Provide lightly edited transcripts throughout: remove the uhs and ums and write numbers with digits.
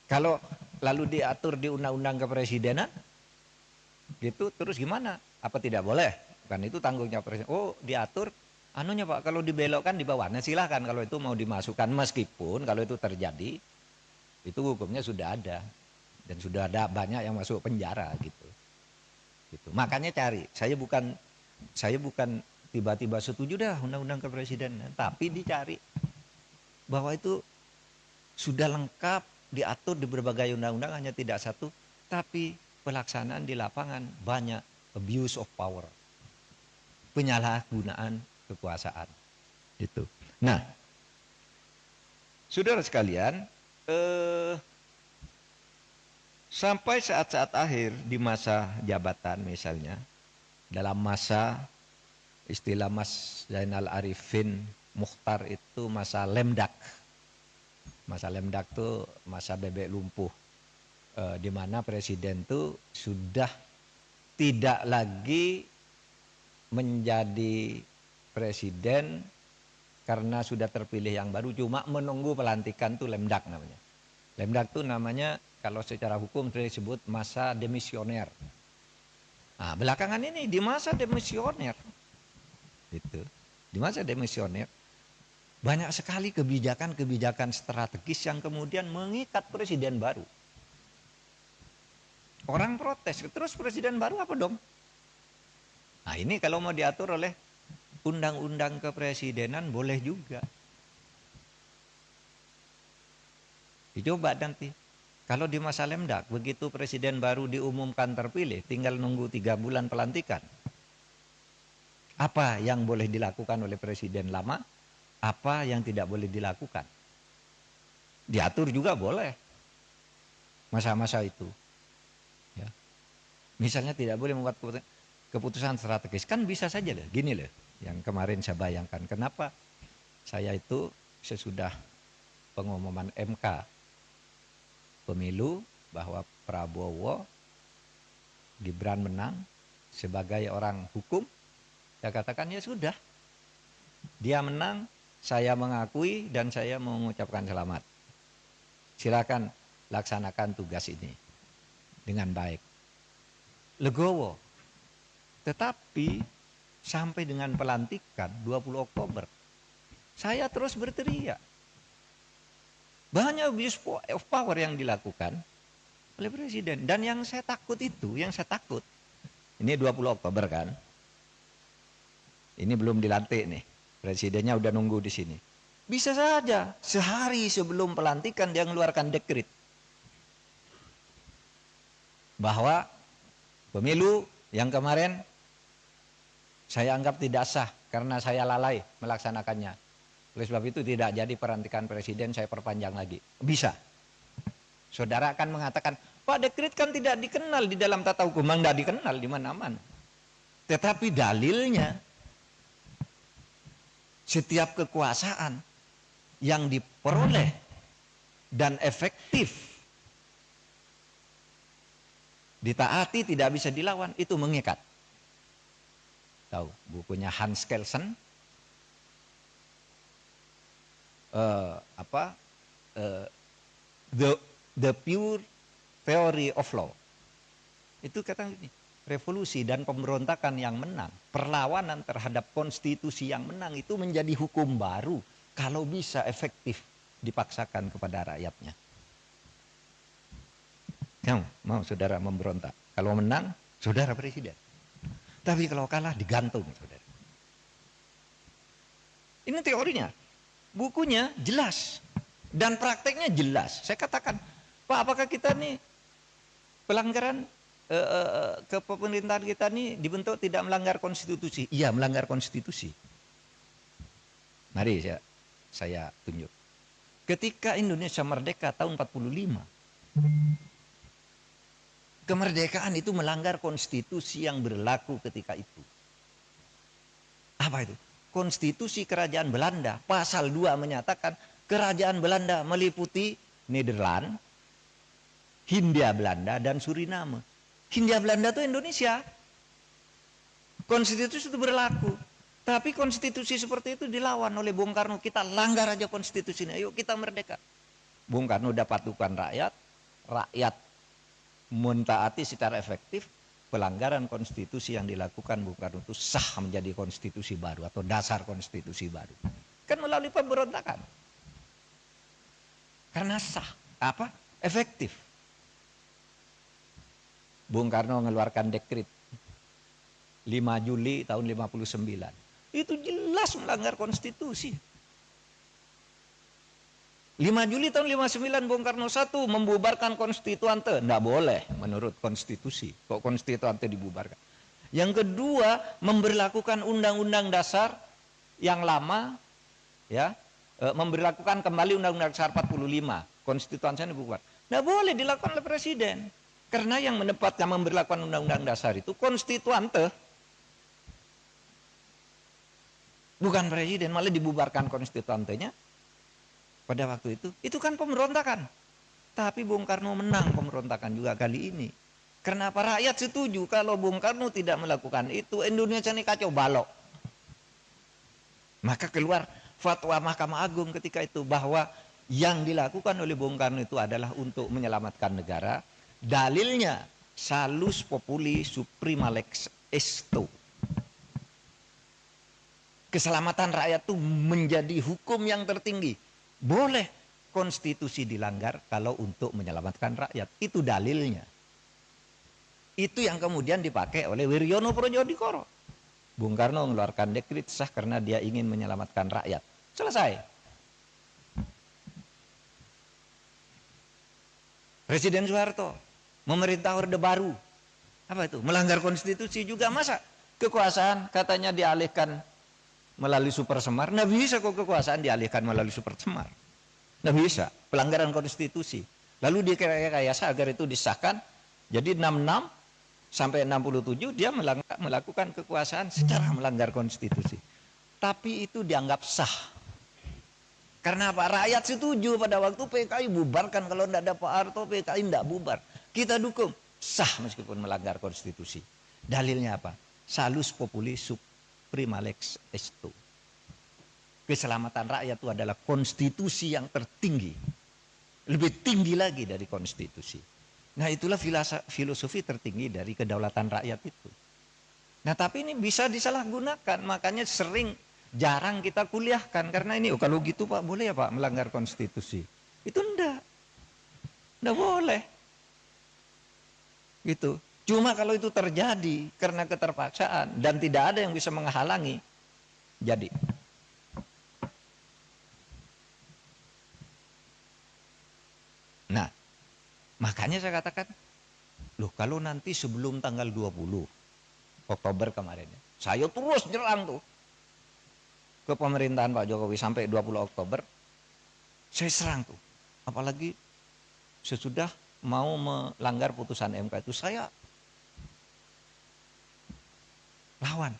Kalau lalu diatur di undang-undang kepresidenan, gitu terus gimana? Apa tidak boleh? Bukan itu tanggung jawab presiden. Oh diatur, anunya Pak, kalau dibelokkan di bawah. Nah silahkan kalau itu mau dimasukkan, meskipun kalau itu terjadi, itu hukumnya sudah ada. Dan sudah ada banyak yang masuk penjara gitu. Gitu. Makanya cari, saya bukan tiba-tiba setuju dah undang-undang kepresidenan, tapi dicari bahwa itu sudah lengkap diatur di berbagai undang-undang, hanya tidak satu, tapi pelaksanaan di lapangan banyak abuse of power, penyalahgunaan kekuasaan itu. Nah, saudara sekalian, sampai saat-saat akhir di masa jabatan misalnya, dalam masa istilah Mas Zainal Arifin Mukhtar itu masa lemdak. Masa lemdak itu masa bebek lumpuh, di mana presiden itu sudah tidak lagi menjadi presiden karena sudah terpilih yang baru, cuma menunggu pelantikan, itu lemdak namanya. Lemdak itu namanya kalau secara hukum disebut masa demisioner. Nah, belakangan ini di masa demisioner, itu di masa demisioner banyak sekali kebijakan-kebijakan strategis yang kemudian mengikat presiden baru. Orang protes, terus presiden baru apa dong? Nah ini kalau mau diatur oleh undang-undang kepresidenan boleh juga. Dicoba nanti. Kalau di masa lemdak, begitu presiden baru diumumkan terpilih, tinggal nunggu 3 bulan pelantikan. Apa yang boleh dilakukan oleh presiden lama, apa yang tidak boleh dilakukan. Diatur juga boleh masa-masa itu. Ya. Misalnya tidak boleh membuat keputusan strategis. Kan bisa saja loh, gini loh. Yang kemarin saya bayangkan, kenapa saya itu sesudah pengumuman MK pemilu bahwa Prabowo Gibran menang sebagai orang hukum, saya katakan ya sudah, dia menang, saya mengakui dan saya mengucapkan selamat. Silakan laksanakan tugas ini dengan baik. Legowo. Tetapi sampai dengan pelantikan 20 Oktober, saya terus berteriak. Banyak abuse of power yang dilakukan oleh presiden. Dan yang saya takut itu, ini 20 Oktober kan, ini belum dilantik nih, presidennya udah nunggu di sini. Bisa saja sehari sebelum pelantikan dia mengeluarkan dekret bahwa pemilu yang kemarin saya anggap tidak sah karena saya lalai melaksanakannya. Oleh sebab itu tidak jadi pelantikan presiden, saya perpanjang lagi. Bisa. Saudara akan mengatakan, Pak, dekret kan tidak dikenal di dalam tata hukum. Memang tidak dikenal di mana-mana. Tetapi dalilnya, setiap kekuasaan yang diperoleh dan efektif ditaati, tidak bisa dilawan, itu mengikat. Tahu bukunya Hans Kelsen, the pure theory of law. Itu kata ini, revolusi dan pemberontakan yang menang, perlawanan terhadap konstitusi yang menang itu menjadi hukum baru kalau bisa efektif dipaksakan kepada rakyatnya. Mau saudara memberontak, kalau menang saudara presiden, tapi kalau kalah digantung saudara. Ini teorinya, bukunya jelas dan prakteknya jelas. Saya katakan, Pak, apakah kita nih pelanggaran kepemerintahan kita nih dibentuk tidak melanggar konstitusi? Iya, melanggar konstitusi. Mari saya tunjuk. Ketika Indonesia merdeka tahun 45, kemerdekaan itu melanggar konstitusi yang berlaku ketika itu. Apa itu? Konstitusi Kerajaan Belanda pasal 2 menyatakan Kerajaan Belanda meliputi Nederland, Hindia Belanda, dan Suriname. Hindia Belanda itu Indonesia. Konstitusi itu berlaku. Tapi konstitusi seperti itu dilawan oleh Bung Karno. Kita langgar aja konstitusinya, yuk kita merdeka. Bung Karno dapat patukan rakyat, rakyat mentaati secara efektif, pelanggaran konstitusi yang dilakukan Bung Karno itu sah menjadi konstitusi baru atau dasar konstitusi baru. Kan melalui pemberontakan. Karena sah, apa? Efektif. Bung Karno mengeluarkan dekret 5 Juli tahun 59. Itu jelas melanggar konstitusi. 5 Juli tahun 59 Bung Karno 1 membubarkan konstituante. Tidak boleh menurut konstitusi. Kok konstituante dibubarkan? Yang kedua, memberlakukan undang-undang dasar yang lama, ya, memberlakukan kembali undang-undang dasar 45. Konstituante dibubar. Tidak boleh dilakukan oleh presiden. Karena yang menempatkan memberlakukan undang-undang dasar itu konstituante. Bukan presiden, malah dibubarkan konstituantenya. Pada waktu itu kan pemberontakan. Tapi Bung Karno menang pemberontakan juga kali ini. Kenapa rakyat setuju kalau Bung Karno tidak melakukan itu, Indonesia ini kacau balau. Maka keluar fatwa Mahkamah Agung ketika itu bahwa yang dilakukan oleh Bung Karno itu adalah untuk menyelamatkan negara. Dalilnya salus populi suprema lex esto. Keselamatan rakyat itu menjadi hukum yang tertinggi. Boleh konstitusi dilanggar kalau untuk menyelamatkan rakyat. Itu dalilnya. Itu yang kemudian dipakai oleh Wiryono Projodikoro. Bung Karno mengeluarkan dekret sah karena dia ingin menyelamatkan rakyat. Selesai. Presiden Soeharto memerintah Orde Baru. Apa itu? Melanggar konstitusi juga. Masa kekuasaan katanya dialihkan melalui Super Semar? Nggak bisa kok kekuasaan dialihkan melalui Super Semar. Nggak bisa. Pelanggaran konstitusi. Lalu direkayasa agar itu disahkan. Jadi 66 sampai 67 dia melakukan kekuasaan secara melanggar konstitusi. Tapi itu dianggap sah. Karena apa? Rakyat setuju pada waktu PKI bubarkan. Kalau tidak ada Pak Harto, PKI tidak bubar. Kita dukung. Sah meskipun melanggar konstitusi. Dalilnya apa? Salus populi suprema lex esto. Keselamatan rakyat itu adalah konstitusi yang tertinggi. Lebih tinggi lagi dari konstitusi. Nah itulah filosofi tertinggi dari kedaulatan rakyat itu. Nah tapi ini bisa disalahgunakan. Makanya jarang kita kuliahkan. Karena ini kalau gitu Pak boleh ya Pak melanggar konstitusi. Itu enggak. Enggak boleh. Gitu. Cuma kalau itu terjadi karena keterpaksaan dan tidak ada yang bisa menghalangi. Jadi. Nah, makanya saya katakan, loh kalau nanti sebelum tanggal 20 Oktober kemarin, saya terus nyerang tuh ke pemerintahan Pak Jokowi sampai 20 Oktober, saya serang tuh. Apalagi sesudah mau melanggar putusan MK itu saya lawan.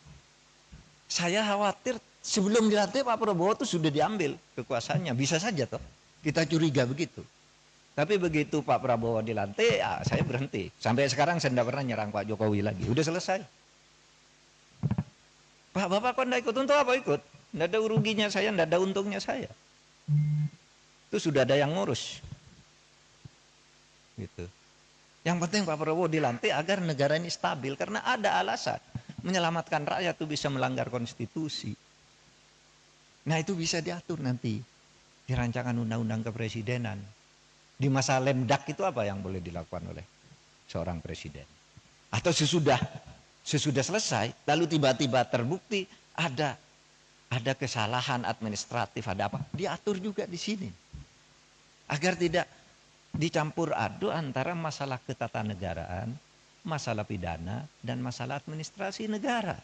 Saya khawatir sebelum dilantik Pak Prabowo itu sudah diambil kekuasaannya. Bisa saja toh. Kita curiga begitu. Tapi begitu Pak Prabowo dilantik, ya saya berhenti. Sampai sekarang saya tidak pernah nyerang Pak Jokowi lagi. Udah selesai. Pak Bapak kok tidak ikut? Untuk apa ikut? Tidak ada ruginya saya, tidak ada untungnya saya. Itu sudah ada yang ngurus. Gitu. Yang penting Pak Prabowo dilantik agar negara ini stabil. Karena ada alasan. Menyelamatkan rakyat itu bisa melanggar konstitusi. Nah itu bisa diatur nanti. Di rancangan undang-undang kepresidenan. Di masa lemdak itu apa yang boleh dilakukan oleh seorang presiden? Atau sesudah selesai, lalu tiba-tiba terbukti ada kesalahan administratif, ada apa? Diatur juga di sini. Agar tidak dicampur aduk antara masalah ketatanegaraan, masalah pidana, dan masalah administrasi negara.